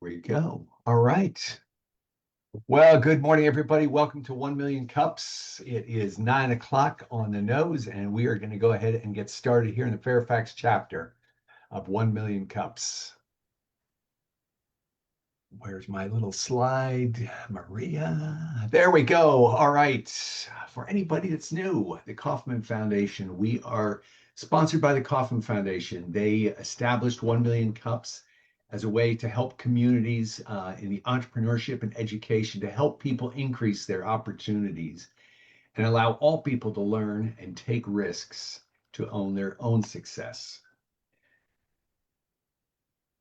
We go. All right. Well, good morning, everybody. Welcome to 1 Million Cups. It is 9 o'clock on the nose, and we are going to go ahead and get started here in the Fairfax chapter of 1 Million Cups. Where's my little slide? Maria. There we go. All right. For anybody that's new, the Kauffman Foundation, we are sponsored by the Kauffman Foundation. They established 1 Million Cups as a way to help communities in the entrepreneurship and education to help people increase their opportunities and allow all people to learn and take risks to own their own success.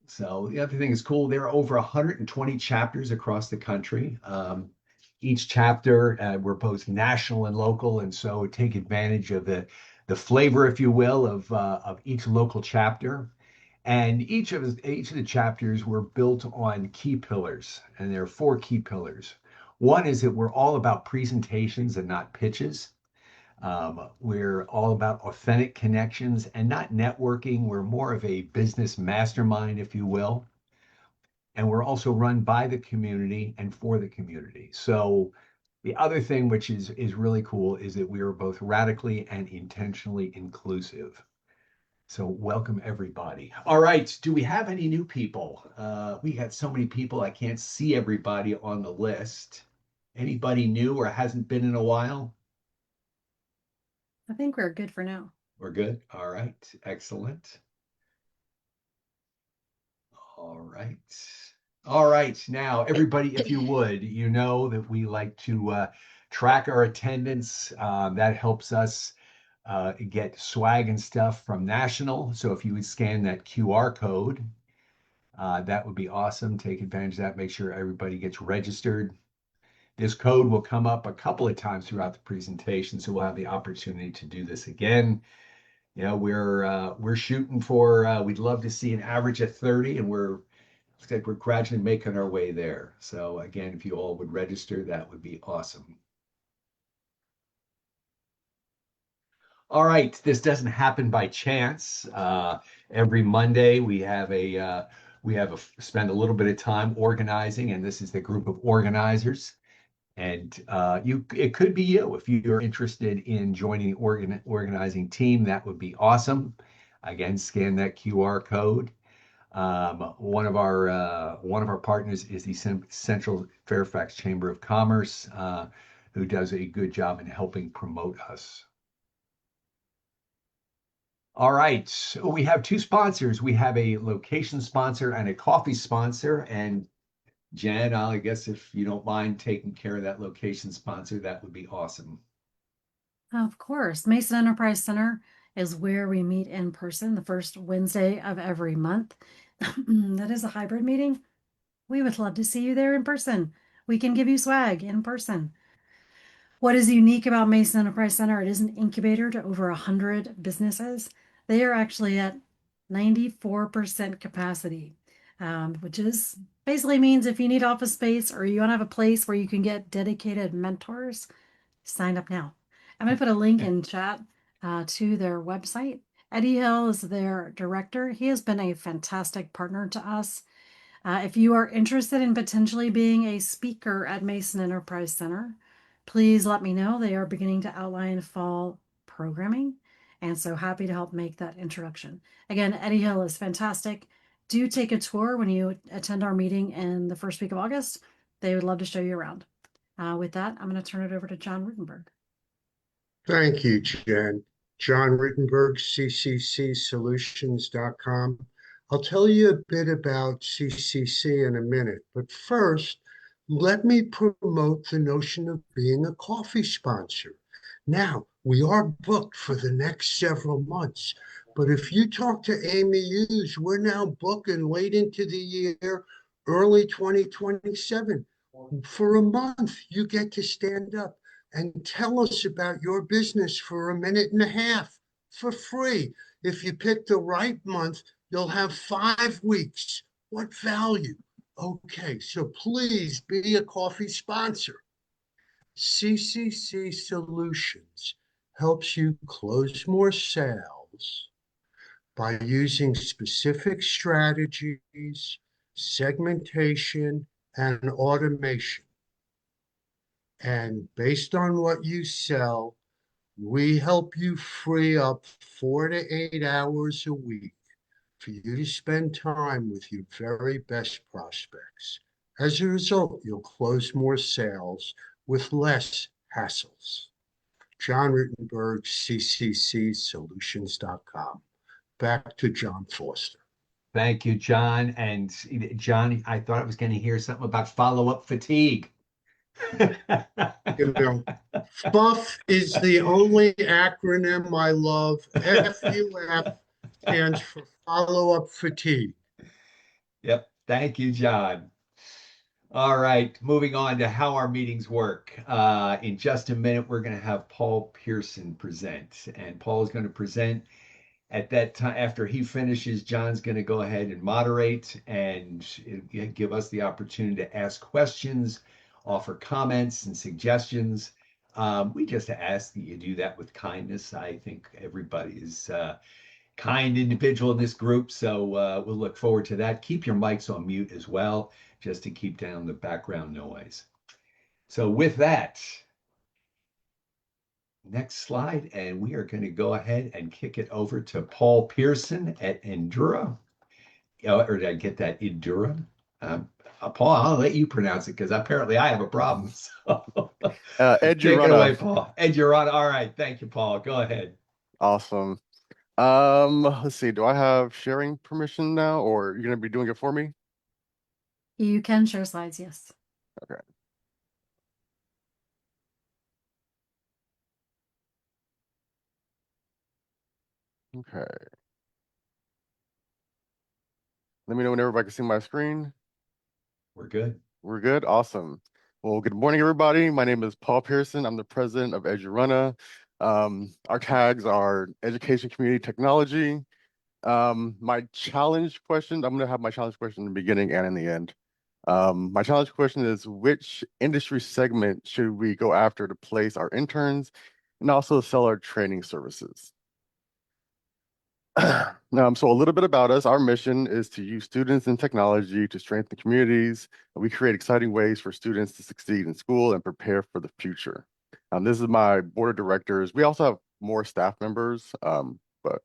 So the other thing is cool. There are over 120 chapters across the country. Each chapter, we're both national and local, and so take advantage of the flavor, if you will, of each local chapter. And each of the chapters were built on key pillars, and there are four key pillars. One is that we're all about presentations and not pitches. We're all about authentic connections and not networking. We're more of a business mastermind, if you will. And we're also run by the community and for the community. So the other thing, which is really cool, is that we are both radically and intentionally inclusive. So welcome everybody. All right, do we have any new people? We got so many people, I can't see everybody on the list. Anybody new or hasn't been in a while? I think we're good for now. We're good. All right. Excellent. All right. All right. Now, everybody, if you would, you know that we like to track our attendance. That helps us get swag and stuff from National. So if you would scan that QR code, that would be awesome. Take advantage of that. Make sure everybody gets registered. This code will come up a couple of times throughout the presentation, so we'll have the opportunity to do this again. We're shooting for we'd love to see an average of 30, and looks like we're gradually making our way there. So again, if you all would register, that would be awesome. All right, this doesn't happen by chance. Every Monday we spend a little bit of time organizing, and this is the group of organizers. And it could be you if you're interested in joining the organizing team. That would be awesome. Again, scan that QR code. One of our partners is the Central Fairfax Chamber of Commerce, who does a good job in helping promote us. All right, so we have two sponsors. We have a location sponsor and a coffee sponsor, and Jen, I guess if you don't mind taking care of that location sponsor, that would be awesome. Of course, Mason Enterprise Center is where we meet in person the first Wednesday of every month. That is a hybrid meeting. We would love to see you there in person. We can give you swag in person. What is unique about Mason Enterprise Center? It is an incubator to over 100 businesses. They are actually at 94% capacity, which is basically means if you need office space or you want to have a place where you can get dedicated mentors, sign up now. I'm going to put a link in chat to their website. Eddie Hill is their director. He has been a fantastic partner to us. If you are interested in potentially being a speaker at Mason Enterprise Center, please let me know. They are beginning to outline fall programming, and so happy to help make that introduction. Again, Eddie Hill is fantastic. Do take a tour when you attend our meeting in the first week of August. They would love to show you around. With that, I'm going to turn it over to John Rutenberg. Thank you, Jen. John Rittenberg, cccSolutions.com. I'll tell you a bit about CCC in a minute, but first, let me promote the notion of being a coffee sponsor. Now, we are booked for the next several months, but if you talk to Amy Hughes, we're now booking late into the year, early 2027. For a month, you get to stand up and tell us about your business for a minute and a half for free. If you pick the right month, you'll have 5 weeks. What value? Okay, so please be a coffee sponsor. CCC Solutions helps you close more sales by using specific strategies segmentation, and automation. And based on what you sell, we help you free up 4 to 8 hours a week for you to spend time with your very best prospects. As a result, you'll close more sales with less hassles. John Rittenberg, CCCSolutions.com. Back to John Foster. Thank you, John. And John, I thought I was going to hear something about follow-up fatigue. You know, FUF is the only acronym I love. FUF stands for follow-up fatigue. Yep. Thank you, John. All right, moving on to how our meetings work. In just a minute, we're going to have Paul Pearson present, and Paul is going to present at that time. After he finishes, John's going to go ahead and moderate and give us the opportunity to ask questions, offer comments and suggestions. We just ask that you do that with kindness. I think everybody is kind individual in this group. So we'll look forward to that. Keep your mics on mute as well, just to keep down the background noise. So with that, next slide, and we are going to go ahead and kick it over to Paul Pearson at Endura. Or did I get that Endura? Paul, I'll let you pronounce it because apparently I have a problem. So take it away, Paul. Endurana. All right. Thank you, Paul. Go ahead. Awesome. Let's see. Do I have sharing permission now, or are you going to be doing it for me? You can share slides, yes. Okay. Okay. Let me know when everybody can see my screen. We're good. We're good. Awesome. Well, good morning, everybody. My name is Paul Pearson. I'm the president of Edurunna. Our tags are education, community, technology. My challenge question, I'm going to have my challenge question in the beginning and in the end. My challenge question is, which industry segment should we go after to place our interns and also sell our training services? So a little bit about us. Our mission is to use students and technology to strengthen communities. We create exciting ways for students to succeed in school and prepare for the future. This is my board of directors. We also have more staff members, but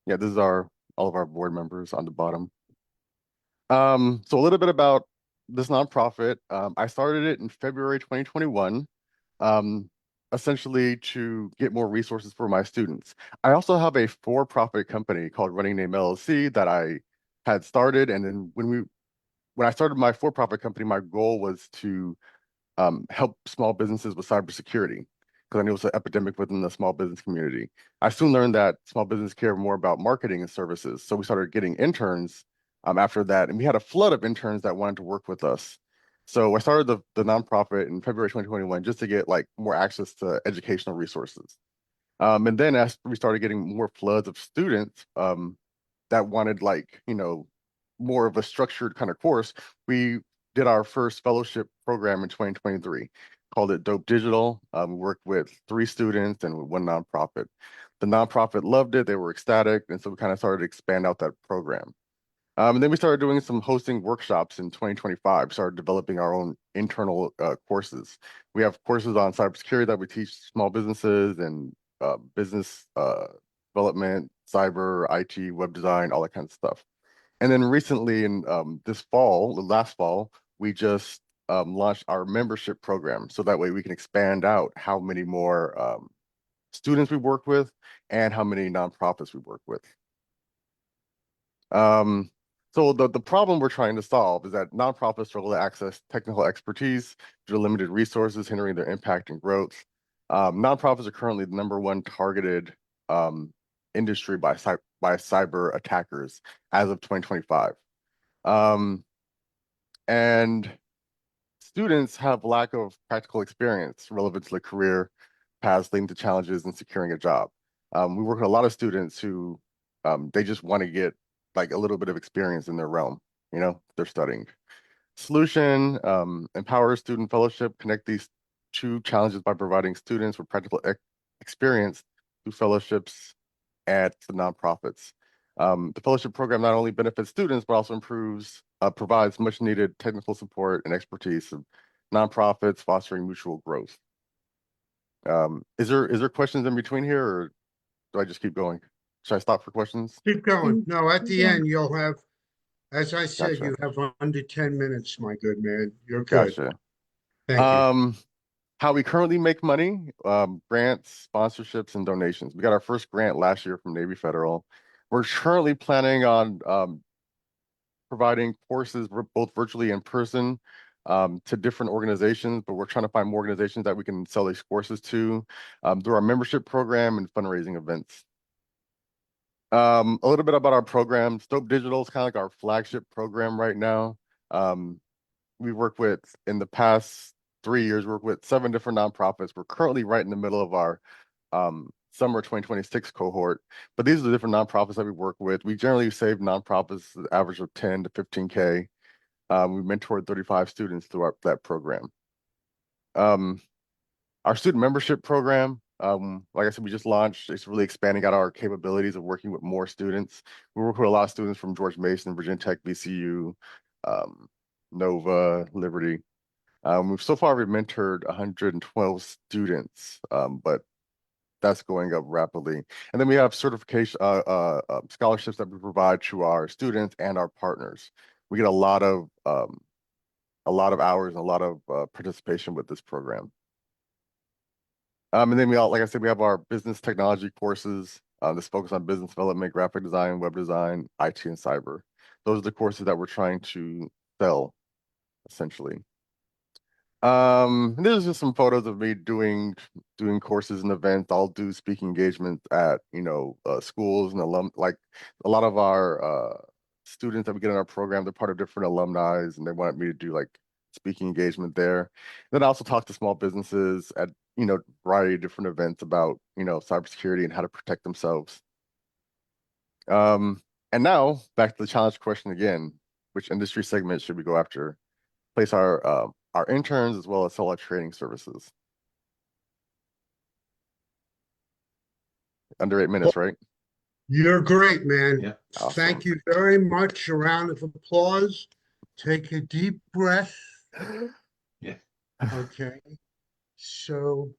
yeah, this is all of our board members on the bottom. So a little bit about this nonprofit. I started it in February 2021. Essentially to get more resources for my students. I also have a for-profit company called Running Name LLC that I had started, and then when I started my for-profit company, my goal was to help small businesses with cybersecurity because I knew it was an epidemic within the small business community. I soon learned that small business care more about marketing and services, so we started getting interns after that, and we had a flood of interns that wanted to work with us. So I started the nonprofit in February 2021 just to get like more access to educational resources. And then as we started getting more floods of students that wanted like, more of a structured kind of course, we did our first fellowship program in 2023, called it Dope Digital. We worked with 3 students and one nonprofit. The nonprofit loved it, they were ecstatic, and so we kind of started to expand out that program. And then we started doing some hosting workshops in 2025, started developing our own internal courses. We have courses on cybersecurity that we teach small businesses and business development, cyber, IT, web design, all that kind of stuff. And then recently in last fall, we just launched our membership program. So that way we can expand out how many more students we work with and how many nonprofits we work with. So the problem we're trying to solve is that nonprofits struggle to access technical expertise due to limited resources, hindering their impact and growth. Nonprofits are currently the #1 targeted industry by cyber attackers as of 2025. And students have lack of practical experience relevant to the career paths leading to challenges in securing a job. We work with a lot of students who they just want to get like a little bit of experience in their realm, they're studying. Solution, empower student fellowship, connect these 2 challenges by providing students with practical experience through fellowships at the nonprofits. The fellowship program not only benefits students, but also provides much needed technical support and expertise of nonprofits fostering mutual growth. Is there questions in between here, or do I just keep going? Should I stop for questions? Keep going. No, at the Yeah. end, you'll have, as I said, Gotcha. you have under 10 minutes, my good man. You're good. Gotcha. Thank you. How we currently make money, grants, sponsorships, and donations. We got our first grant last year from Navy Federal. We're currently planning on providing courses both virtually and in person to different organizations, but we're trying to find more organizations that we can sell these courses to through our membership program and fundraising events. A little bit about our program. Stope Digital is kind of like our flagship program right now. We work with, in the past 3 years, we work with 7 different nonprofits. We're currently right in the middle of our summer 2026 cohort, but these are the different nonprofits that we work with. We generally save nonprofits an average of 10 to 15K. We mentored 35 students throughout that program. Our student membership program, like I said, we just launched. It's really expanding out our capabilities of working with more students. We work with a lot of students from George Mason, Virginia Tech, VCU, Nova, Liberty. So far we've mentored 112 students, but that's going up rapidly. And then we have certification scholarships that we provide to our students and our partners. We get a lot of hours and a lot of participation with this program. And then like I said, we have our business technology courses. This focus on business development, graphic design, web design, IT, and cyber. Those are the courses that we're trying to sell, essentially. There's just some photos of me doing courses and events. I'll do speaking engagements at schools and like a lot of our students that we get in our program. They're part of different alumni, and they wanted me to do like speaking engagement there. Then I also talk to small businesses at variety of different events about cybersecurity and how to protect themselves. And now back to the challenge question again: which industry segment should we go after? Place our interns as well as sell our training services. Under 8 minutes, right? You're great, man. Yeah. Awesome. Thank you very much. A round of applause. Take a deep breath. Yeah. Okay. So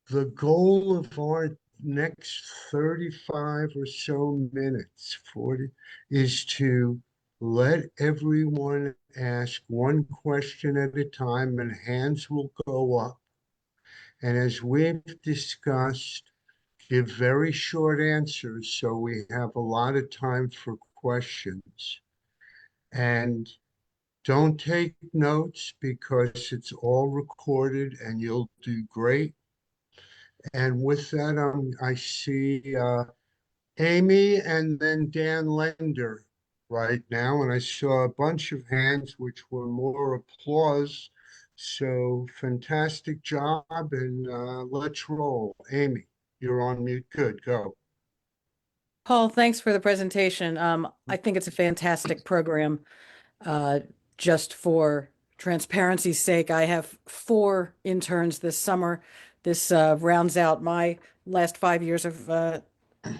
the goal of our next 35 or so minutes, 40, is to let everyone ask one question at a time, and hands will go up. And as we've discussed, give very short answers so we have a lot of time for questions. And don't take notes because it's all recorded and you'll do great. And with that, I see Amy and then Dan Lender right now. And I saw a bunch of hands, which were more applause. So fantastic job. And let's roll. Amy, you're on mute. Good, go. Paul, thanks for the presentation. I think it's a fantastic program. Just for transparency's sake, I have 4 interns this summer. This rounds out my last 5 years of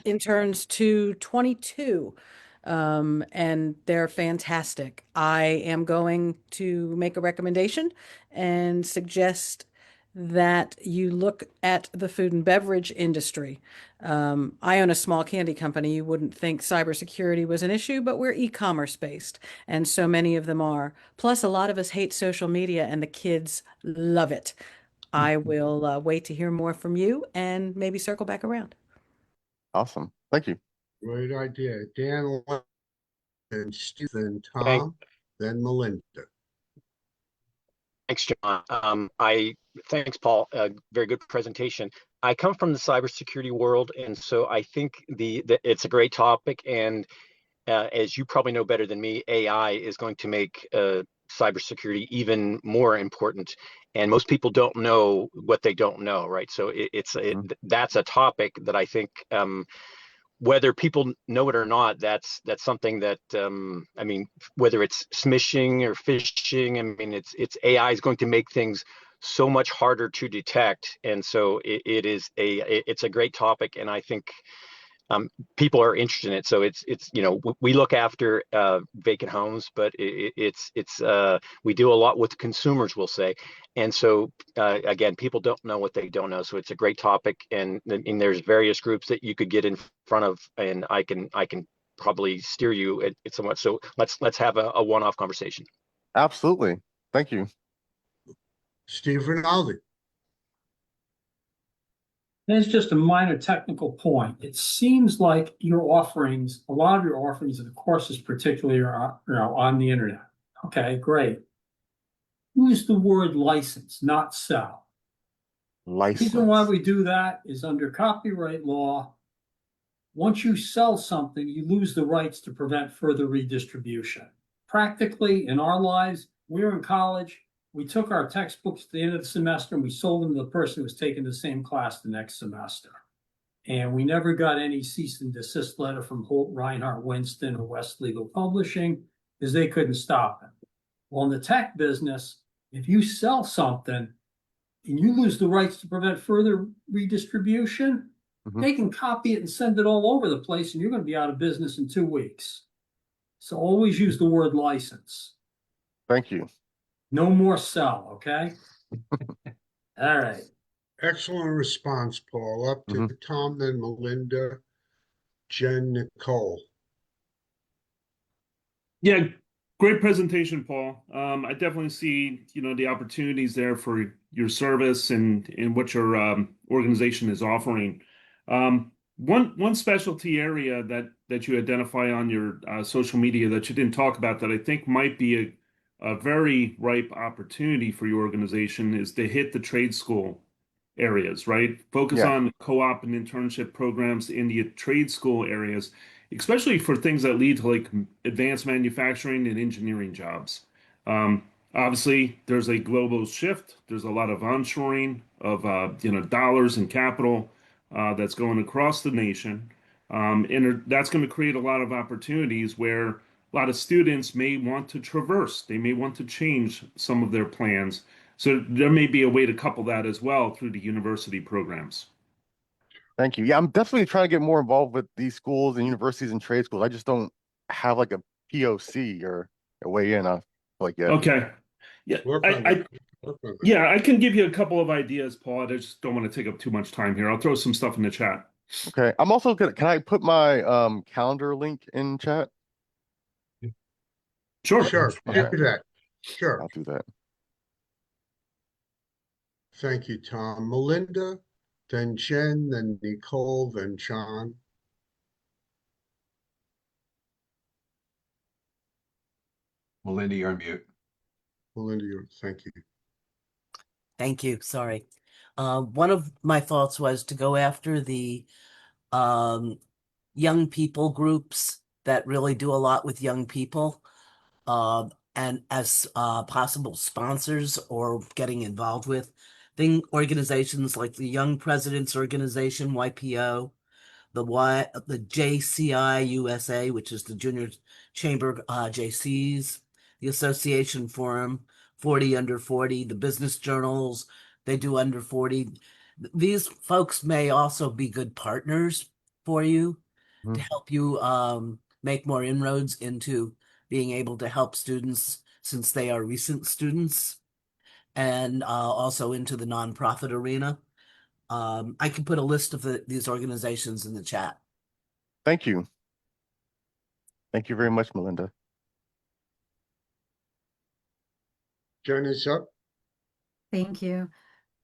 interns to 22. And they're fantastic. I am going to make a recommendation and suggest that you look at the food and beverage industry. I own a small candy company. You wouldn't think cybersecurity was an issue, but we're e-commerce based, and so many of them are. Plus, a lot of us hate social media, and the kids love it. I will wait to hear more from you and maybe circle back around. Awesome. Thank you. Great idea. Dan, then Steve, then Thank- Tom, then Melinda. Thanks, John. Thanks, Paul. Very good presentation. I come from the cybersecurity world, and so I think it's a great topic. And as you probably know better than me, AI is going to make cybersecurity even more important. And most people don't know what they don't know, right? So that's a topic that I think whether people know it or not, that's something that I mean, whether it's smishing or phishing, I mean, it's AI is going to make things so much harder to detect, and so it's a great topic, and I think people are interested in it. So it's we look after vacant homes, but it's we do a lot with consumers, we'll say. And so again, people don't know what they don't know. So it's a great topic, and there's various groups that you could get in front of, and I can probably steer you at somewhat. So let's have a one-off conversation. Absolutely. Thank you. Steve Rinaldi. There's just a minor technical point. It seems like your offerings, a lot of your offerings of the courses particularly are on the internet. Okay, great. Use the word license, not sell. The reason why License. we do that is under copyright law. Once you sell something, you lose the rights to prevent further redistribution. Practically, in our lives, we were in college, we took our textbooks at the end of the semester and we sold them to the person who was taking the same class the next semester. And we never got any cease and desist letter from Holt, Reinhardt, Winston, or West Legal Publishing because they couldn't stop it. Well, in the tech business, if you sell something and you lose the rights to prevent further redistribution, they can copy it and send it all over the place, and you're going to be out of business in 2 weeks. So always use the word license. Thank you. No more sell, okay? All right. Excellent response, Paul. Up to Tom, then Melinda, Jen, Nicole. Yeah, great presentation, Paul. I definitely see, the opportunities there for your service and what your organization is offering. One specialty area that you identify on your social media that you didn't talk about that I think might be a very ripe opportunity for your organization is to hit the trade school areas, right? Focus Yeah. on co-op and internship programs in the trade school areas, especially for things that lead to like advanced manufacturing and engineering jobs. Obviously, there's a global shift. There's a lot of onshoring of dollars and capital that's going across the nation, and that's going to create a lot of opportunities where a lot of students may want to traverse. They may want to change some of their plans. So there may be a way to couple that as well through the university programs. Thank you. Yeah, I'm definitely trying to get more involved with these schools and universities and trade schools. I just don't have like a POC or a way in, like yet. Okay. Yeah, Work on I that. Work on that. yeah, I can give you a couple of ideas, Paul. I just don't want to take up too much time here. I'll throw some stuff in the chat. Okay. I'm also gonna, can I put my calendar link in chat? Sure. Sure, Okay. do that. Sure. I'll do that. Thank you, Tom. Melinda, then Jen, then Nicole, then John. Melinda, you're on mute. Melinda, thank you. Thank you. Sorry. One of my thoughts was to go after the young people groups that really do a lot with young people, and as possible sponsors or getting involved with organizations like the Young Presidents Organization, YPO, the JCI USA, which is the Junior Chamber JCs, the Association Forum, 40 Under 40, the business journals, they do under 40. These folks may also be good partners for you to help you make more inroads into being able to help students since they are recent students, and also into the nonprofit arena. I can put a list of these organizations in the chat. Thank you. Thank you very much, Melinda. Jen is up. Thank you.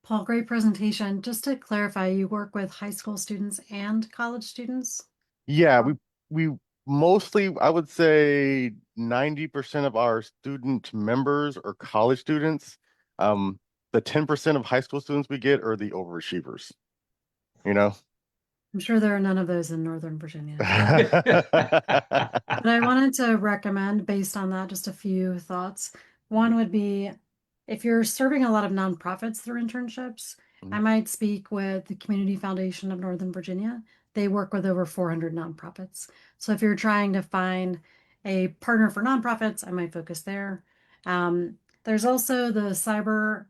Paul, great presentation. Just to clarify, you work with high school students and college students? Yeah, we mostly, I would say 90% of our student members are college students. The 10% of high school students we get are the overachievers, you know? I'm sure there are none of those in Northern Virginia. But I wanted to recommend, based on that, just a few thoughts. One would be if you're serving a lot of nonprofits through internships, I might speak with the Community Foundation of Northern Virginia. They work with over 400 nonprofits. So if you're trying to find a partner for nonprofits, I might focus there. There's also the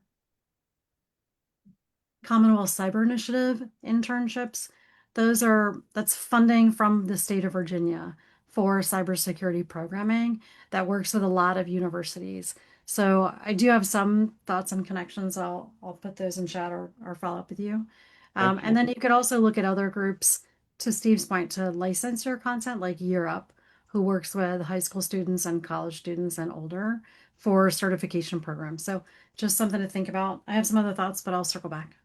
Commonwealth Cyber Initiative internships. That's funding from the state of Virginia for cybersecurity programming that works with a lot of universities. So I do have some thoughts and connections. I'll put those in chat or follow up with you. Thank And then you could also look at other groups, to Steve's point, to license your content, like Europe, who works with high school students and college students and older for certification programs. So just something to think about. I have some other thoughts, but I'll circle back.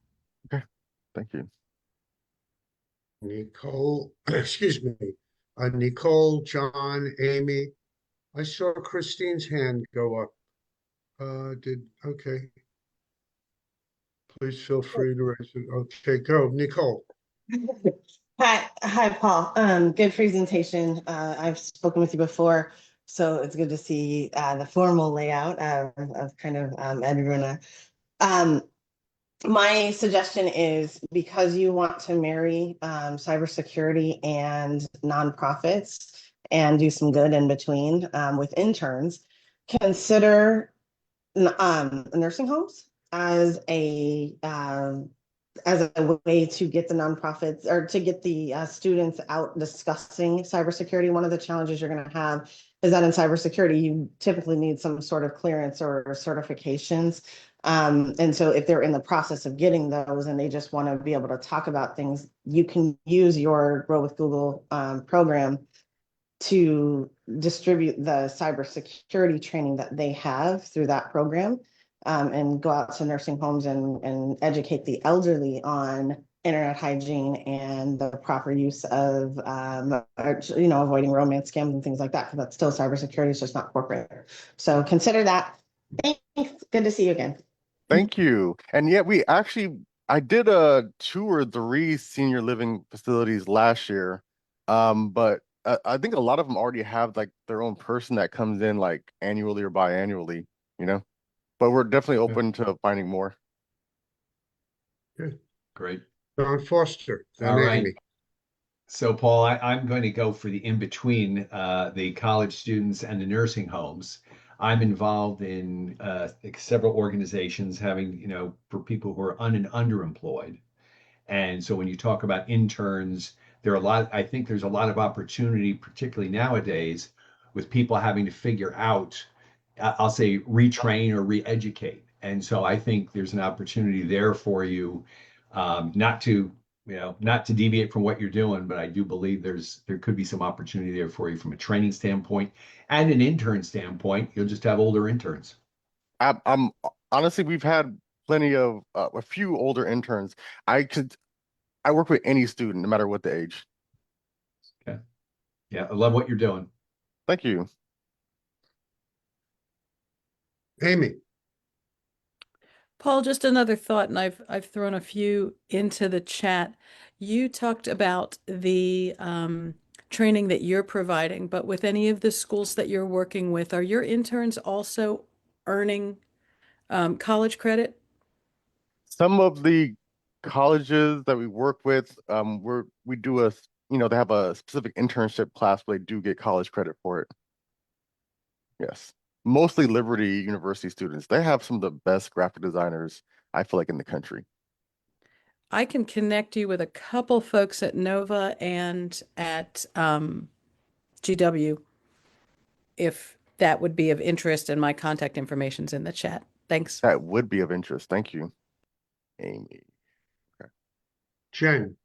Okay, thank you. Nicole, excuse me, Nicole, John, Amy. I saw Christine's hand go up. Okay. Please feel free to raise it. Okay, go, Nicole. Hi, Paul. Good presentation. I've spoken with you before, so it's good to see the formal layout of kind of everyone. My suggestion is, because you want to marry cybersecurity and nonprofits and do some good in between with interns, consider nursing homes as a way to get the nonprofits or to get the students out discussing cybersecurity. One of the challenges you're going to have is that in cybersecurity, you typically need some sort of clearance or certifications. And so if they're in the process of getting those and they just want to be able to talk about things, you can use your Grow with Google program to distribute the cybersecurity training that they have through that program, and go out to nursing homes and educate the elderly on internet hygiene and the proper use of, avoiding romance scams and things like that, because that's still cybersecurity, it's just not corporate. So consider that. Thanks. Good to see you again. Thank you. And yeah, I did 2 or 3 senior living facilities last year. But I think a lot of them already have like their own person that comes in like annually or biannually, you know, but we're definitely open to finding more. Good. Great. John Foster, then All right. Amy. So, Paul, I'm going to go for the in between the college students and the nursing homes. I'm involved in several organizations having, for people who are and underemployed. And so when you talk about interns, I think there's a lot of opportunity, particularly nowadays, with people having to figure out, I'll say, retrain or re-educate. And so I think there's an opportunity there for you, not to, not to deviate from what you're doing, but I do believe there could be some opportunity there for you from a training standpoint and an intern standpoint. You'll just have older interns. I'm honestly, we've had plenty of a few older interns. I work with any student, no matter what the age. Okay. Yeah, I love what you're doing. Thank you. Amy. Paul, just another thought, and I've thrown a few into the chat. You talked about the training that you're providing, but with any of the schools that you're working with, are your interns also earning college credit? Some of the colleges that we work with, we do they have a specific internship class where they do get college credit for it. Yes. Mostly Liberty University students. They have some of the best graphic designers, I feel like, in the country. I can connect you with a couple folks at Nova and at GW if that would be of interest, and my contact information's in the chat. Thanks. That would be of interest. Thank you, Amy. Okay. Jen.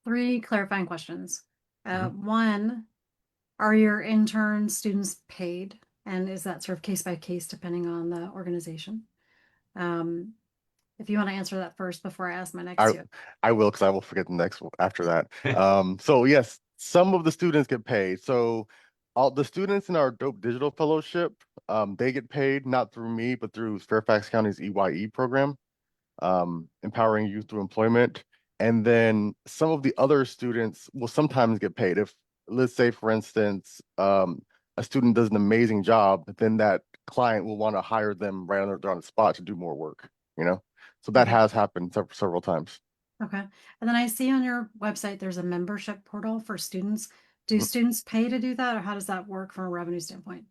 3 clarifying questions. One, are your intern students paid? And is that sort of case by case depending on the organization? If you want to answer that first before I ask my next two. I will, because I will forget the next one after that. So yes, some of the students get paid. So all the students in our Dope Digital Fellowship, they get paid not through me, but through Fairfax County's EYE program, empowering youth through employment. And then some of the other students will sometimes get paid. If, let's say, for instance, a student does an amazing job, then that client will want to hire them right on the spot to do more work, So that has happened several times. Okay. And then I see on your website, there's a membership portal for students. Do students pay to do that, or how does that work from a revenue standpoint?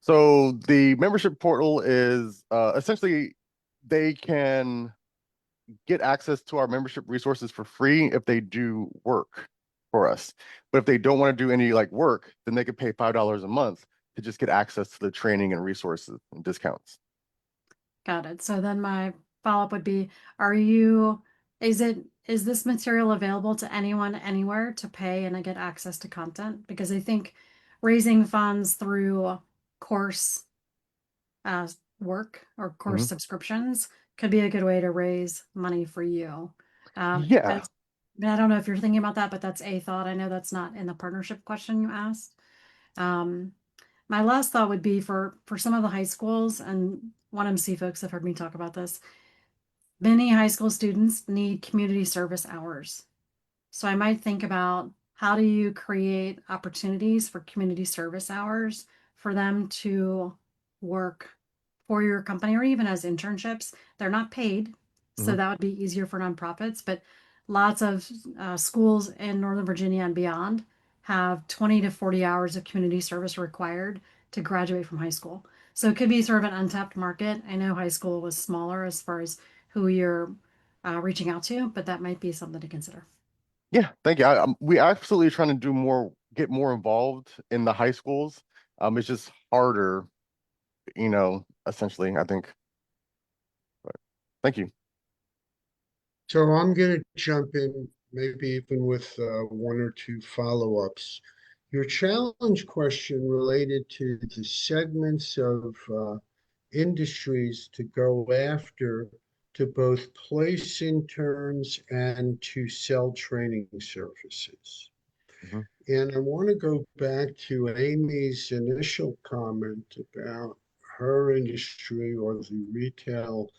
So the membership portal is essentially they can get access to our membership resources for free if they do work for us. But if they don't want to do any like work, then they could pay $5 a month to just get access to the training and resources and discounts. Got it. So then my follow-up would be, is this material available to anyone anywhere to pay and I get access to content? Because I think raising funds through course work or course subscriptions could be a good way to raise money for you. Yeah. I don't know if you're thinking about that, but that's a thought. I know that's not in the partnership question you asked. My last thought would be for some of the high schools, and 1MC folks have heard me talk about this. Many high school students need community service hours. So I might think about, how do you create opportunities for community service hours for them to work for your company or even as internships. They're not paid, so that would be easier for nonprofits, but lots of schools in Northern Virginia and beyond have 20 to 40 hours of community service required to graduate from high school. So it could be sort of an untapped market. I know high school was smaller as far as who you're reaching out to, but that might be something to consider. Yeah, thank you. We absolutely trying to do more, get more involved in the high schools. It's just harder, essentially, I think. But thank you. So I'm going to jump in, maybe even with one or two follow-ups. Your challenge question related to the segments of industries to go after to both place interns and to sell training services. And I want to go back to Amy's initial comment about her industry or the retail,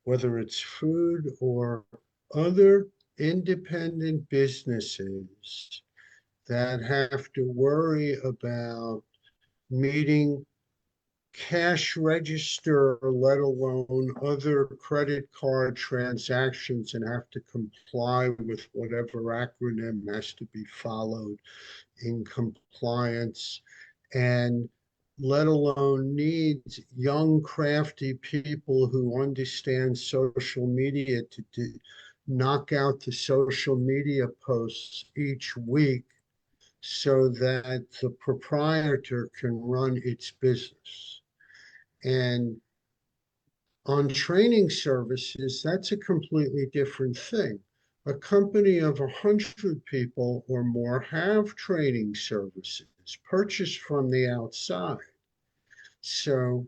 whether it's food or other independent businesses that have to worry about meeting cash register, let alone other credit card transactions, and have to comply with whatever acronym has to be followed in compliance, and let alone needs young, crafty people who understand social media to knock out the social media posts each week so that the proprietor can run its business. And on training services, that's a completely different thing. A company of 100 people or more have training services purchased from the outside. So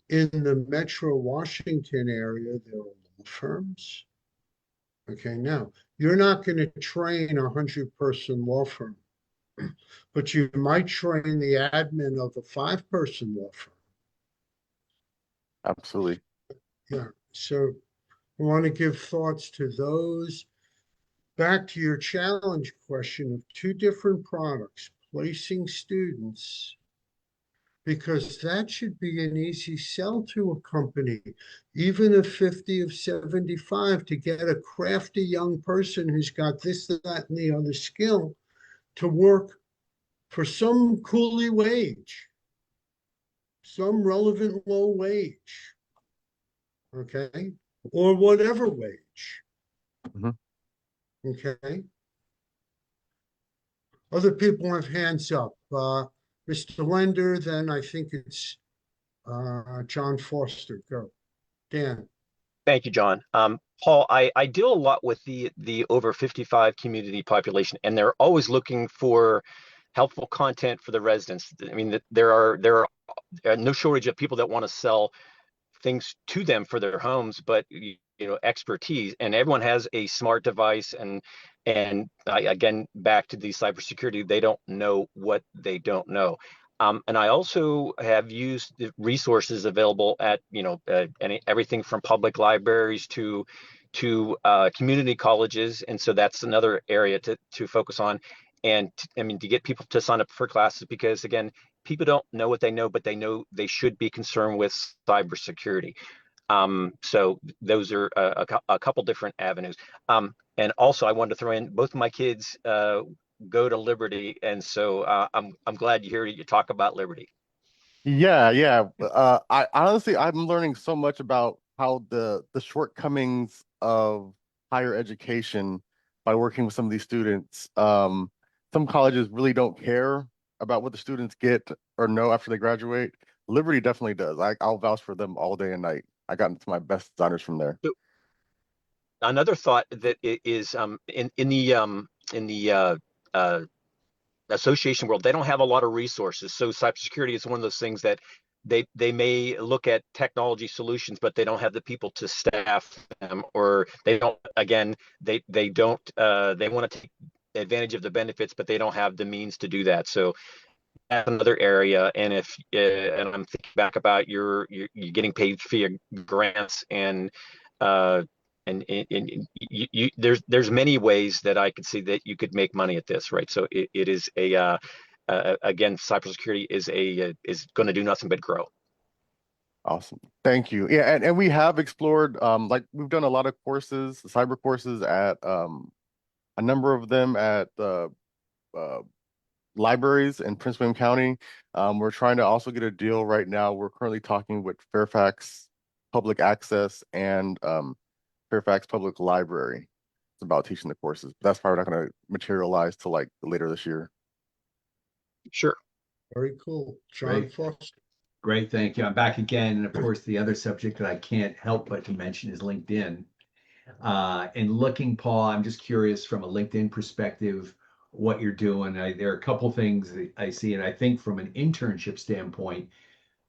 in the Metro Washington area, there are law firms. Okay, now you're not going to train a 100-person law firm, but you might train the admin of a 5-person law firm. Absolutely. Yeah, so I want to give thoughts to those. Back to your challenge question of 2 different products, placing students, because that should be an easy sell to a company, even if 50 of 75, to get a crafty young person who's got this, that, and the other skill to work for some coolie wage, some relevant low wage, okay, or whatever wage. Okay. Other people have hands up. Mr. Lender, then I think it's John Foster. Go. Dan. Thank you, John. Paul, I deal a lot with the over 55 community population, and they're always looking for helpful content for the residents. I mean, there are no shortage of people that want to sell things to them for their homes, but expertise, and everyone has a smart device, and again, back to the cybersecurity, they don't know what they don't know. And I also have used the resources available at everything from public libraries to community colleges, and so that's another area to focus on. And I mean, to get people to sign up for classes, because again, people don't know what they know, but they know they should be concerned with cybersecurity. So those are a couple different avenues. And also, I wanted to throw in, both of my kids go to Liberty, and so I'm glad to hear you talk about Liberty. Yeah. I honestly, I'm learning so much about how the shortcomings of higher education by working with some of these students. Some colleges really don't care about what the students get or know after they graduate. Liberty definitely does. I'll vouch for them all day and night. I got into my best designers from there. So another thought that is in the uh, association world, they don't have a lot of resources. So cybersecurity is one of those things that they may look at technology solutions, but they don't have the people to staff them, or they don't. Again, they don't. They want to take advantage of the benefits, but they don't have the means to do that. So that's another area. And if and I'm thinking back about you're getting paid via grants uh, there's many ways that I could see that you could make money at this, right? So it is again, cybersecurity is going to do nothing but grow. Awesome. Thank you. Yeah, and we have explored like we've done a lot of courses, cyber courses at a number of them at uh libraries in Prince William County. We're trying to also get a deal right now. We're currently talking with Fairfax Public Access and Fairfax Public Library. It's about teaching the courses. That's probably not going to materialize till like later this year. Sure. Very cool. John Great. Foster. Great, thank you. I'm back again. And of course, the other subject that I can't help but to mention is LinkedIn. And looking, Paul, I'm just curious from a LinkedIn perspective, what you're doing. There are a couple things that I see, and I think from an internship standpoint,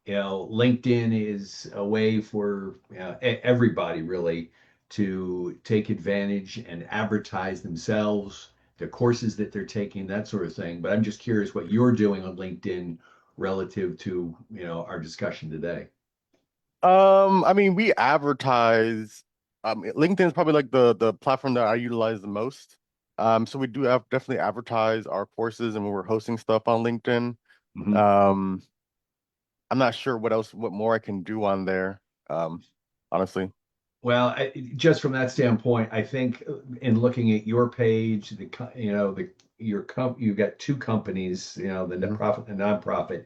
LinkedIn is a way for everybody really to take advantage and advertise themselves, the courses that they're taking, that sort of thing. But I'm just curious what you're doing on LinkedIn relative to, our discussion today. I mean, we advertise. LinkedIn is probably like the platform that I utilize the most. So we do have definitely advertise our courses and when we're hosting stuff on LinkedIn. Mhm. I'm not sure what more I can do on there. Honestly. Well, just from that standpoint, I think in looking at your page, you've got two companies, the profit and nonprofit,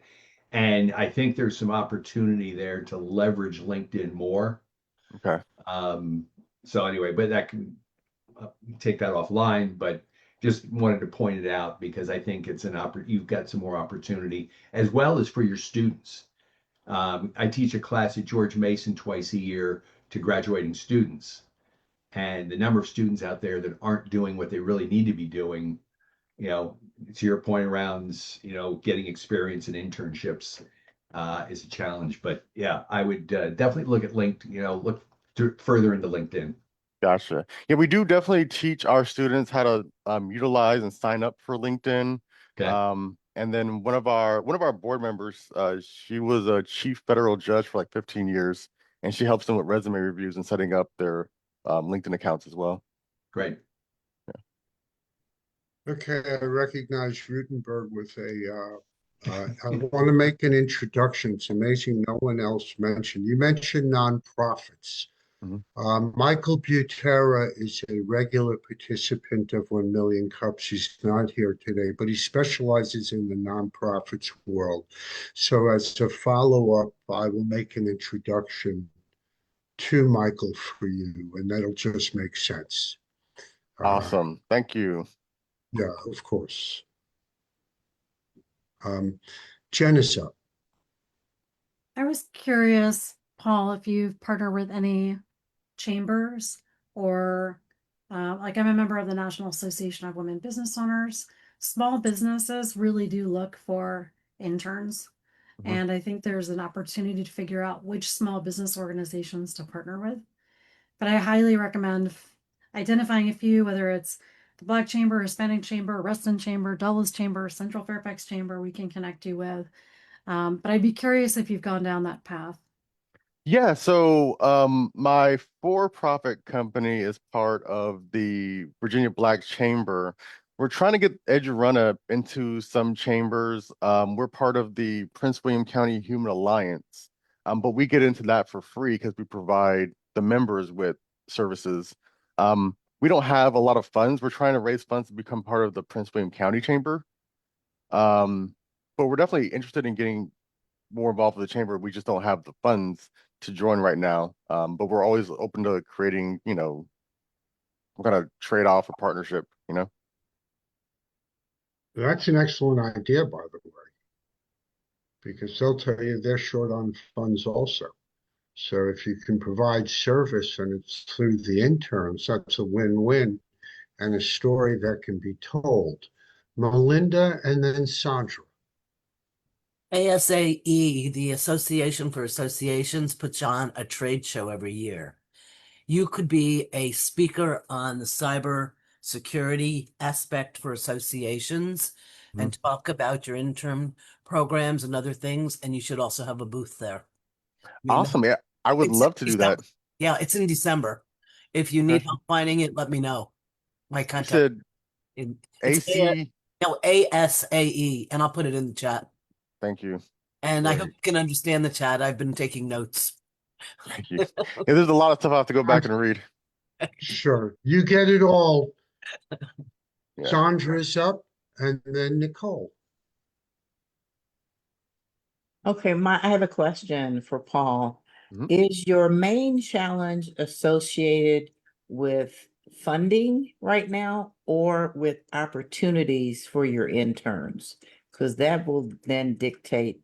and I think there's some opportunity there to leverage LinkedIn more. Okay. So anyway, but that can take that offline, but just wanted to point it out because I think it's you've got some more opportunity as well as for your students. I teach a class at George Mason twice a year to graduating students. And the number of students out there that aren't doing what they really need to be doing, to your point around, getting experience in internships is a challenge. But yeah, I would definitely look at look further into LinkedIn. Gotcha. Yeah, we do definitely teach our students how to utilize and sign up for LinkedIn. Okay. And then one of our board members, she was a chief federal judge for like 15 years, and she helps them with resume reviews and setting up their LinkedIn accounts as well. Great. Okay, I recognize Rutenberg with I want to make an introduction. It's amazing no one else mentioned. You mentioned nonprofits. Mhm. Michael Butera is a regular participant of 1 Million Cups. He's not here today, but he specializes in the nonprofits world. So as a follow-up, I will make an introduction to Michael for you, and that'll just make sense. Awesome. Thank you. Yeah, of course. Jen is up. I was curious, Paul, if you've partnered with any chambers or like I'm a member of the National Association of Women Business Owners. Small businesses really do look for interns. And I think there's an opportunity to figure out which small business organizations to partner with. But I highly recommend identifying a few, whether it's the Black Chamber, Hispanic Chamber, Reston Chamber, Dulles Chamber, Central Fairfax Chamber, we can connect you with. But I'd be curious if you've gone down that path. Yeah, so my for-profit company is part of the Virginia Black Chamber. We're trying to get EduRunner into some chambers. We're part of the Prince William County Human Alliance, but we get into that for free because we provide the members with services. We don't have a lot of funds. We're trying to raise funds to become part of the Prince William County Chamber. But we're definitely interested in getting more involved with the chamber. We just don't have the funds to join right now. But we're always open to creating, some kind of trade-off or partnership, That's an excellent idea, by the way, because they'll tell you they're short on funds also. So if you can provide service and it's through the interns, that's a win-win and a story that can be told. Melinda and then Sandra. ASAE, the Association for Associations, puts on a trade show every year. You could be a speaker on the cyber security aspect for associations and talk about your intern programs and other things, and you should also have a booth there. Awesome. Yeah, I would It's love to do that. December. Yeah, it's in December. If you need help finding it, let me know. My You contact. said It's AC. ASAE, and I'll put it in the chat. Thank you. And I Great. hope you can understand the chat. I've been taking notes. Thank you. Yeah, there's a lot of stuff I have to go back and read. Sure. You get it all. Yeah. Sandra's up and then Nicole. Okay, I have a question for Paul. Mhm. Is your main challenge associated with funding right now or with opportunities for your interns? Because that will then dictate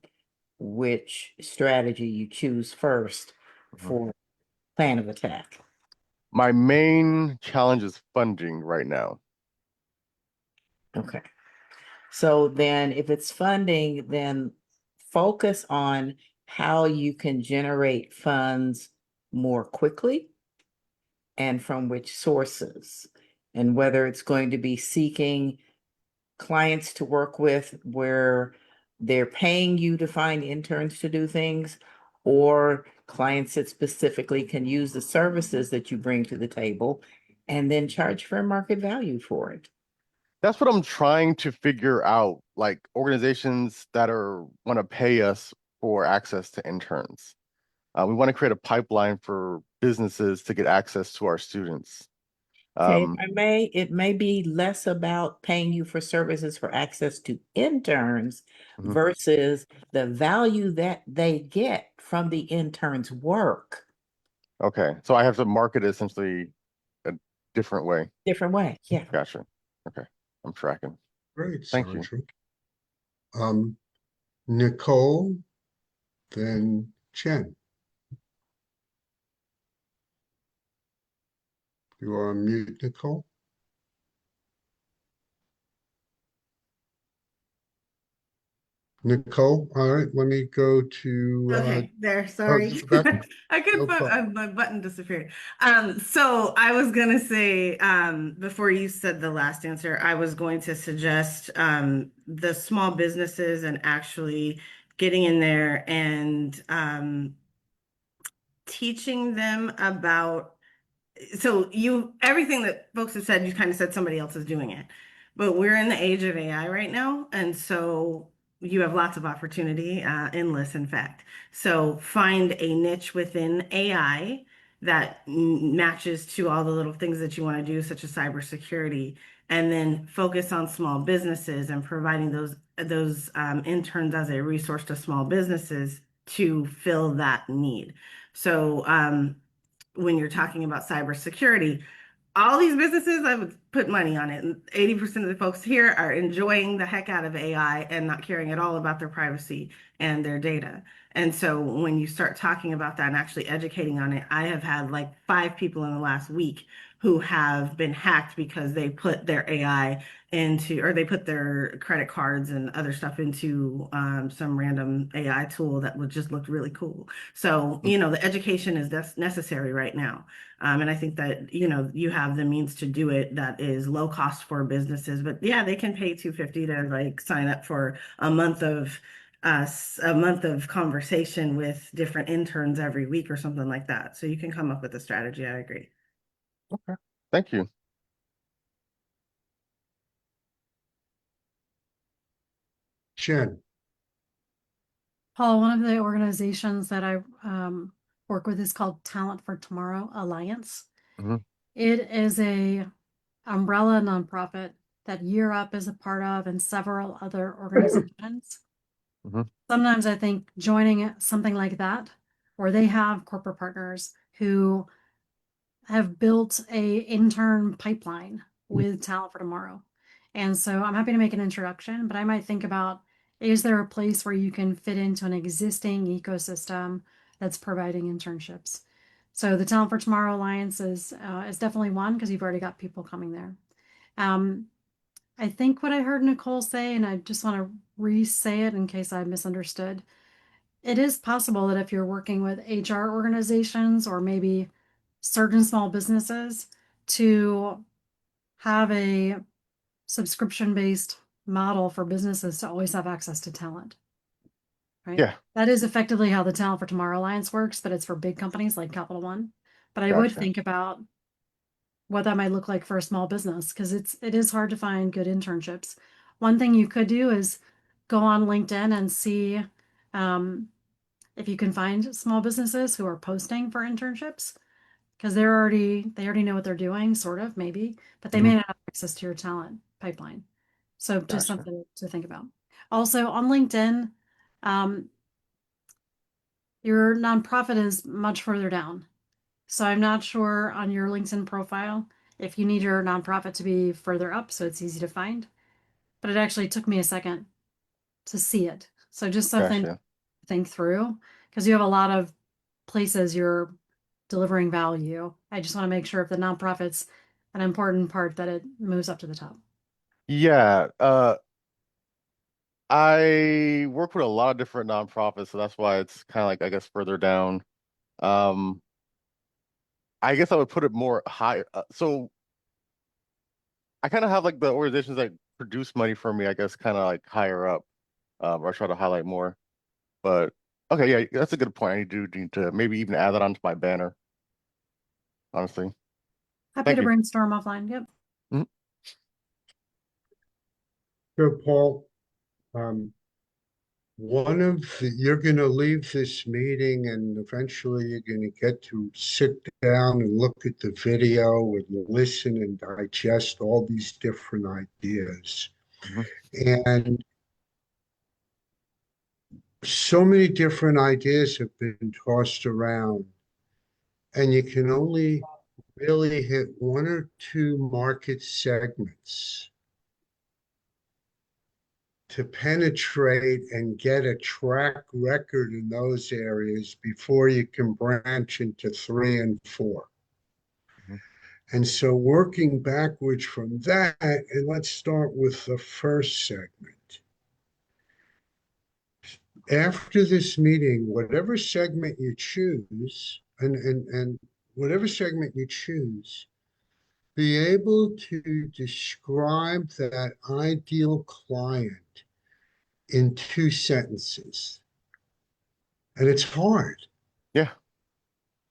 which strategy you choose first for plan of attack. My main challenge is funding right now. Okay. So then if it's funding, then focus on how you can generate funds more quickly and from which sources, and whether it's going to be seeking clients to work with where they're paying you to find interns to do things, or clients that specifically can use the services that you bring to the table and then charge fair market value for it. That's what I'm trying to figure out, like organizations that want to pay us for access to interns. We want to create a pipeline for businesses to get access to our students. Okay, it may be less about paying you for services for access to interns versus the value that they get from the interns' work. Okay, so I have to market it essentially a different way. Different way, yeah. Gotcha. Okay, I'm tracking. Great, Thank you. Sandra. Nicole, then Jen. You are on mute, Nicole. Nicole, all right, let me go to Okay, there, sorry. I couldn't find my button disappeared. So I was gonna say, before you said the last answer, I was going to suggest the small businesses and actually getting in there and teaching them about, so everything that folks have said, you kind of said somebody else is doing it. But we're in the age of AI right now, and so you have lots of opportunity, endless, in fact. So find a niche within AI that matches to all the little things that you want to do, such as cybersecurity, and then focus on small businesses and providing those interns as a resource to small businesses to fill that need. So when you're talking about cybersecurity, all these businesses, I would put money on it. And 80% of the folks here are enjoying the heck out of AI and not caring at all about their privacy and their data. And so when you start talking about that and actually educating on it, I have had like 5 people in the last week who have been hacked because they put their AI into, or they put their credit cards and other stuff into some random AI tool that would just look really cool. So, the education is necessary right now. And I think that, you have the means to do it that is low cost for businesses, but yeah, they can pay $250 to like sign up for a month of conversation with different interns every week or something like that. So you can come up with a strategy. I agree. Okay, thank you. Jen. Paul, one of the organizations that I work with is called Talent for Tomorrow Alliance. It is a umbrella nonprofit that Year Up is a part of and several other organizations. Sometimes I think joining something like that or they have corporate partners who have built a intern pipeline with Talent for Tomorrow. And so I'm happy to make an introduction, but I might think about, is there a place where you can fit into an existing ecosystem that's providing internships? So the Talent for Tomorrow Alliance is definitely one, because you've already got people coming there. I think what I heard Nicole say, and I just want to re-say it in case I misunderstood. It is possible that if you're working with HR organizations or maybe certain small businesses, to have a subscription-based model for businesses to always have access to talent. Right? Yeah. That is effectively how the Talent for Tomorrow Alliance works, but it's for big companies like Capital One. But I would Gotcha. think about what that might look like for a small business, because it is hard to find good internships. One thing you could do is go on LinkedIn and see if you can find small businesses who are posting for internships, because they already know what they're doing, sort of, maybe, but they may not have access to your talent pipeline. So just Gotcha. something to think about. Also on LinkedIn, your nonprofit is much further down. So I'm not sure on your LinkedIn profile if you need your nonprofit to be further up so it's easy to find. But it actually took me a second to see it. So just something to Gotcha. think through, because you have a lot of places you're delivering value. I just want to make sure if the nonprofit's an important part that it moves up to the top. Yeah. I work with a lot of different nonprofits, so that's why it's kind of like, I guess, further down. Um, I guess I would put it more higher. So I kind of have like the organizations that produce money for me, I guess, kind of like higher up, or I try to highlight more. But okay, yeah, that's a good point. I need to maybe even add that onto my banner, honestly. Happy Thank to you. brainstorm offline. Yep. Mhm. So Paul, you're going to leave this meeting and eventually you're going to get to sit down and look at the video and listen and digest all these different ideas. Mhm. And so many different ideas have been tossed around, and you can only really hit one or two market segments to penetrate and get a track record in those areas before you can branch into 3 and 4. Mhm. And so working backwards from that, and let's start with the first segment. After this meeting, whatever segment you choose, and whatever segment you choose, be able to describe that ideal client in 2 sentences. And it's hard. Yeah,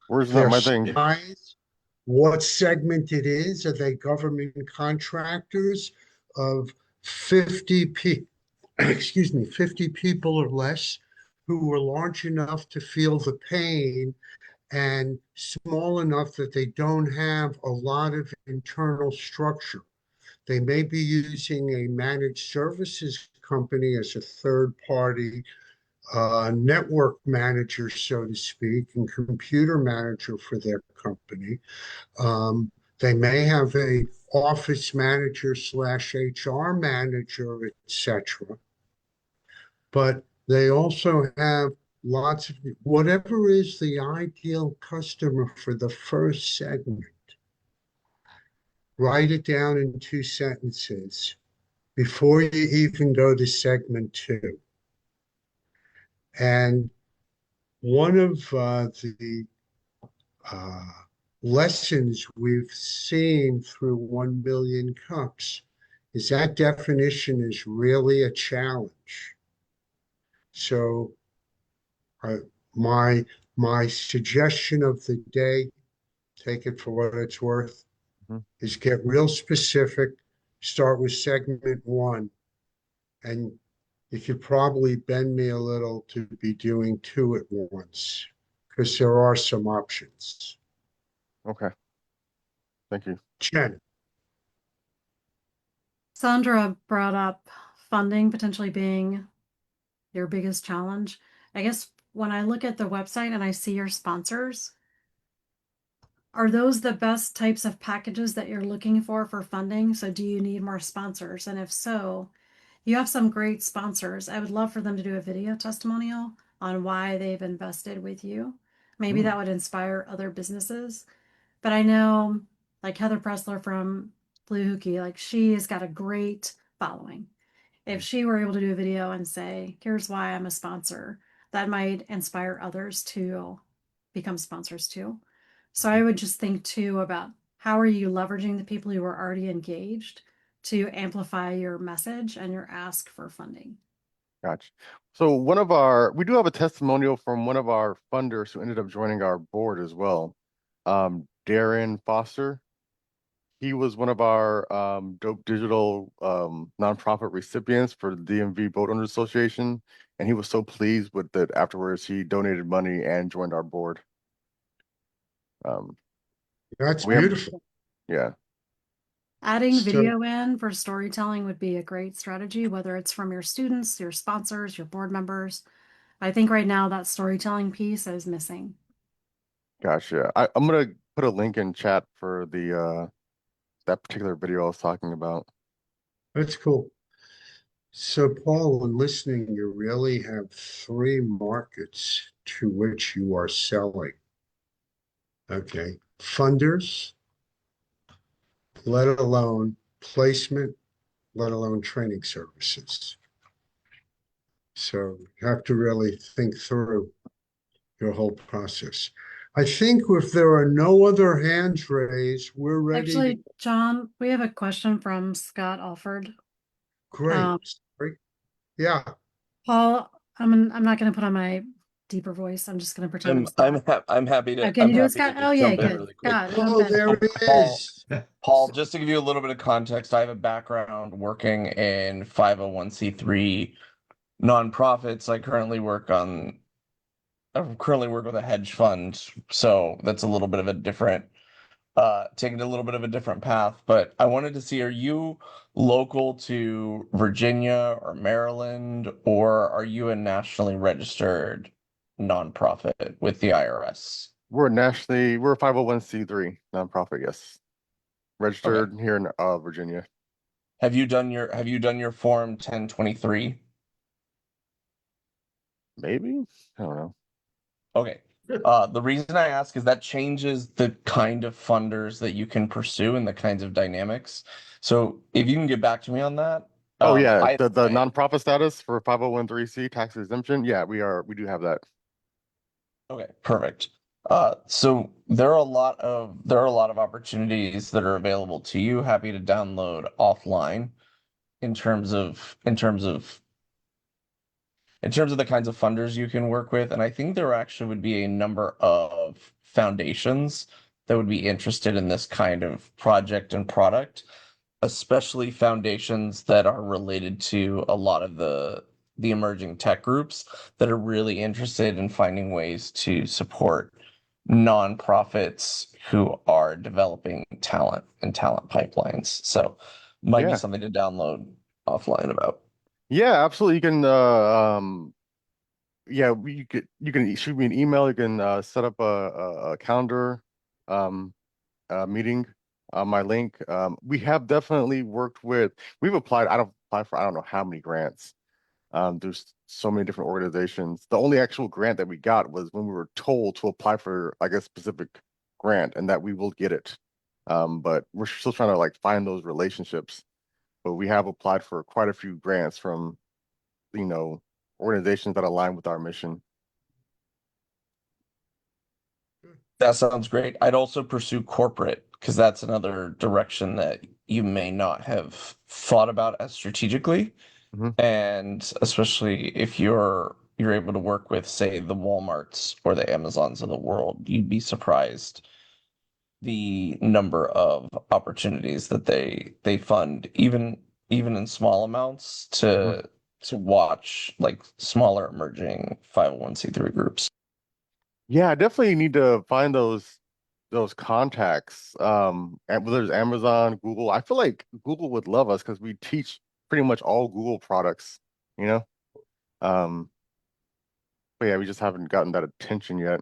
words is not Their my thing. size, what segment it is. Are they government contractors of 50 people, excuse me, 50 people or less, who were large enough to feel the pain and small enough that they don't have a lot of internal structure? They may be using a managed services company as a third party network manager, so to speak, and computer manager for their company. They may have a office manager slash HR manager, etc. But they also have lots of whatever is the ideal customer for the first segment. Write it down in 2 sentences before you even go to segment 2. And one of the uh, lessons we've seen through 1 Billion Cups is that definition is really a challenge. So uh, my my suggestion of the day, take it for what it's worth, Mhm. is get real specific. Start with segment 1, and you could probably bend me a little to be doing 2 at once, because there are some options. Okay, thank you. Jen. Sandra brought up funding potentially being your biggest challenge. I guess when I look at the website and I see your sponsors, are those the best types of packages that you're looking for funding? So do you need more sponsors? And if so, you have some great sponsors. I would love for them to do a video testimonial on why they've invested with you. Maybe that would inspire other businesses. But I know, like Heather Pressler from Blue Hookie, like she has got a great following. If she were able to do a video and say, here's why I'm a sponsor, that might inspire others to become sponsors too. So I would just think too about how are you leveraging the people who are already engaged to amplify your message and your ask for funding. Gotcha. So we do have a testimonial from one of our funders who ended up joining our board as well. Darren Foster. He was one of our Dope Digital nonprofit recipients for the DMV Boat Owners Association, and he was so pleased with it. Afterwards, he donated money and joined our board. That's we have- beautiful. yeah. Adding So- video in for storytelling would be a great strategy, whether it's from your students, your sponsors, your board members. I think right now that storytelling piece is missing. Gotcha. I'm gonna put a link in chat for the that particular video I was talking about. That's cool. So, Paul, when listening, you really have three markets to which you are selling. Okay. Funders, let alone placement, let alone training services. So you have to really think through your whole process. I think if there are no other hands raised, we're ready. Actually, John, we have a question from Scott Alford. Great. Sorry. Yeah. Paul, I'm not going to put on my deeper voice. I'm just going to pretend. I'm happy to. Oh, can I'm you do it, happy to Scott? just Oh, yeah, jump in good. really quick. God, Oh, there he is. Paul, just to give you a little bit of context, I have a background working in 501c3 nonprofits. I currently work with a hedge fund, so that's a little bit of a different, taking a little bit of a different path. But I wanted to see, are you local to Virginia or Maryland, or are you a nationally registered nonprofit with the IRS? We're a 501c3 nonprofit, yes. Registered here in Virginia. Have you done your Form 1023? Maybe? I don't know. Okay. The reason I ask is that changes the kind of funders that you can pursue and the kinds of dynamics. So if you can get back to me on that. Oh yeah, the nonprofit status for 501(c) tax exemption. Yeah, we do have that. Okay, perfect. So there are a lot of opportunities that are available to you. Happy to download offline in terms of the kinds of funders you can work with. And I think there actually would be a number of foundations that would be interested in this kind of project and product, especially foundations that are related to a lot of the emerging tech groups that are really interested in finding ways to support nonprofits who are developing talent and talent pipelines. So might be something to download offline about. Yeah, absolutely. You can you can shoot me an email. You can set up a calendar meeting on my link. We have definitely we've applied. I don't know how many grants. There's so many different organizations. The only actual grant that we got was when we were told to apply for like a specific grant and that we will get it. But we're still trying to like find those relationships. But we have applied for quite a few grants from, organizations that align with our mission. That sounds great. I'd also pursue corporate because that's another direction that you may not have thought about as strategically. And especially if you're able to work with, say, the Walmarts or the Amazons of the world, you'd be surprised the number of opportunities that they fund, even in small amounts, to watch like smaller emerging 501c3 groups. Yeah, I definitely need to find those contacts. And whether it's Amazon, Google, I feel like Google would love us because we teach pretty much all Google products, you know? But yeah, we just haven't gotten that attention yet.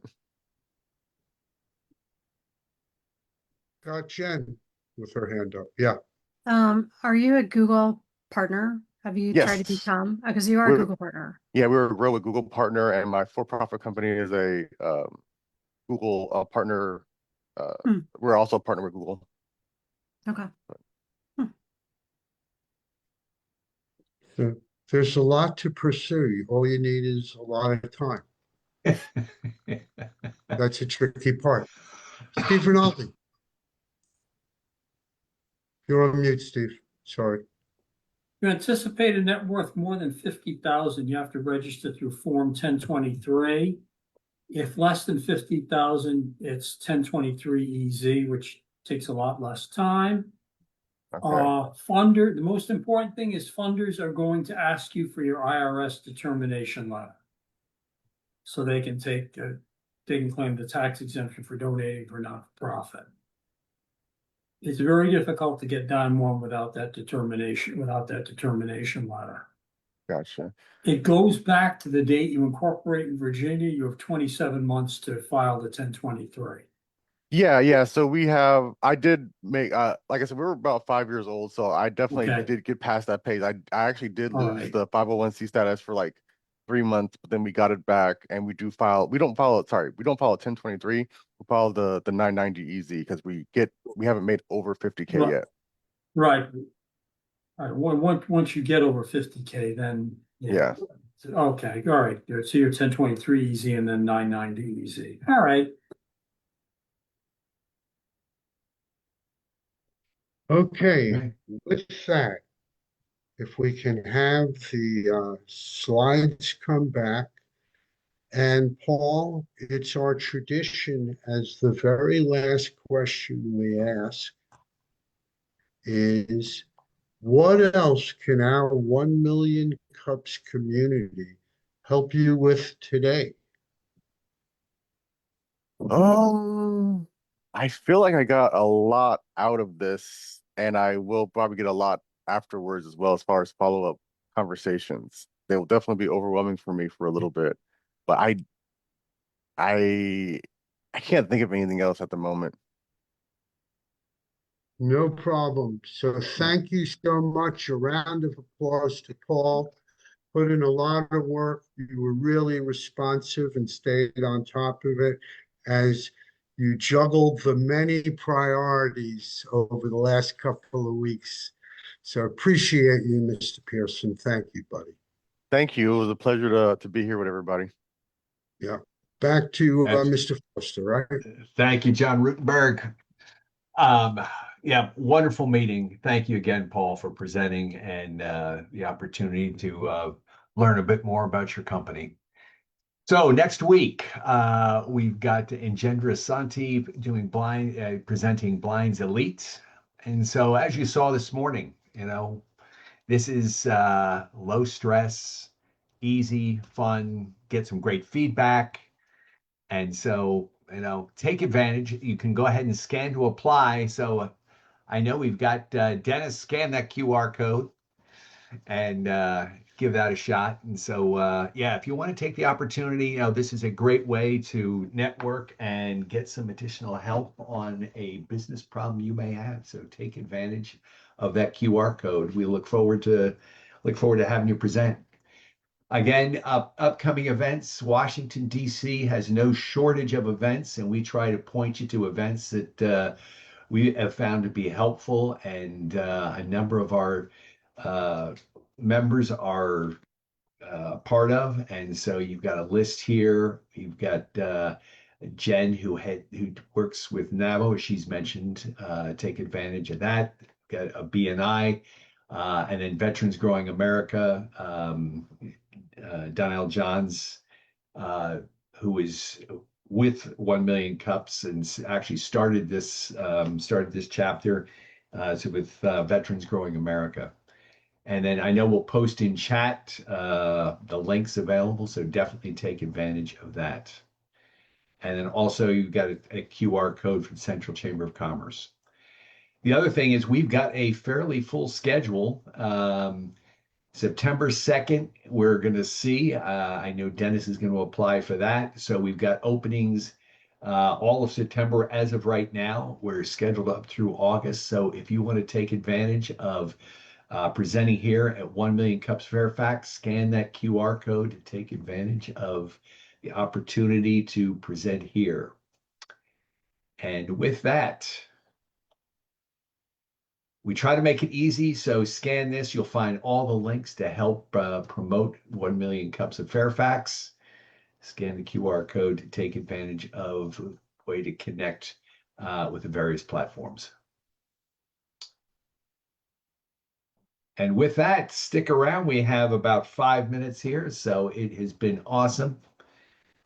Got Jen with her hand up. Yeah. Are you a Google partner? Have you tried to Yes. become? Because you are a We're, Google partner. yeah, we're a Grow with Google partner, and my for-profit company is a Google partner. Hmm. We're also a partner with Google. Okay. So there's a lot to pursue. All you need is a lot of time. That's a tricky part. Steve Rinaldi. You're on mute, Steve. Sorry. You anticipate a net worth more than 50,000, you have to register through Form 1023. If less than 50,000, it's 1023 EZ, which takes a lot less time. Okay. The most important thing is funders are going to ask you for your IRS determination letter. So they can claim the tax exemption for donating for not-for-profit. It's very difficult to get done one without that determination letter. Gotcha. It goes back to the date you incorporate in Virginia. You have 27 months to file the 1023. Yeah. So I did make like I said, we were about 5 years old, so I definitely Okay. did get past that phase. I actually did All lose right. the 501c status for like 3 months, but then we got it back, and we don't file a 1023, we file the 990 EZ because we haven't made over 50K Right. yet. Right. All right. Once you get over 50K, then Yeah. Okay. All right. Good. So you're 1023 easy and then 990 easy. All right. Okay. With that, if we can have the slides come back. And Paul, it's our tradition as the very last question we ask is, what else can our 1 million cups community help you with today? I feel like I got a lot out of this, and I will probably get a lot afterwards as well as far as follow-up conversations. They will definitely be overwhelming for me for a little bit, but I I can't think of anything else at the moment. No problem. So thank you so much. A round of applause to Paul. Put in a lot of work. You were really responsive and stayed on top of it as you juggled the many priorities over the last couple of weeks. So appreciate you, Mr. Pearson. Thank you, buddy. Thank you. It was a pleasure to be here with everybody. Yeah. Back to Mr. Foster, right? Thank you, John Rutenberg. Yeah, wonderful meeting. Thank you again, Paul, for presenting and the opportunity to learn a bit more about your company. So next week, we've got Engendra Santi doing presenting Blinds Elite. And so as you saw this morning, this is low stress, easy, fun, get some great feedback. And so, take advantage. You can go ahead and scan to apply. So I know we've got Dennis scan that QR code and give that a shot. And so, yeah, if you want to take the opportunity, this is a great way to network and get some additional help on a business problem you may have. So take advantage of that QR code. We look forward to having you present. Again, upcoming events. Washington, D.C. has no shortage of events, and we try to point you to events that we have found to be helpful, and a number of our members are part of. And so you've got a list here. You've got Jen, who works with NAVO, as she's mentioned. Take advantage of that. Got a BNI, and then Veterans Growing America. Donnell Johns, who is with 1 Million Cups and actually started this chapter with Veterans Growing America. And then I know we'll post in chat the links available, so definitely take advantage of that. And then also you've got a QR code from Central Chamber of Commerce. The other thing is we've got a fairly full schedule. September 2nd, we're going to see. I know Dennis is going to apply for that. So we've got openings all of September as of right now. We're scheduled up through August. So if you want to take advantage of presenting here at 1 Million Cups Fairfax, scan that QR code to take advantage of the opportunity to present here. And with that, we try to make it easy, so scan this. You'll find all the links to help promote 1 Million Cups of Fairfax. Scan the QR code to take advantage of a way to connect with the various platforms. And with that, stick around. We have about 5 minutes here, so it has been awesome.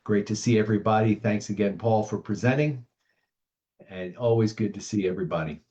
Great to see everybody. Thanks again, Paul, for presenting. And always good to see everybody.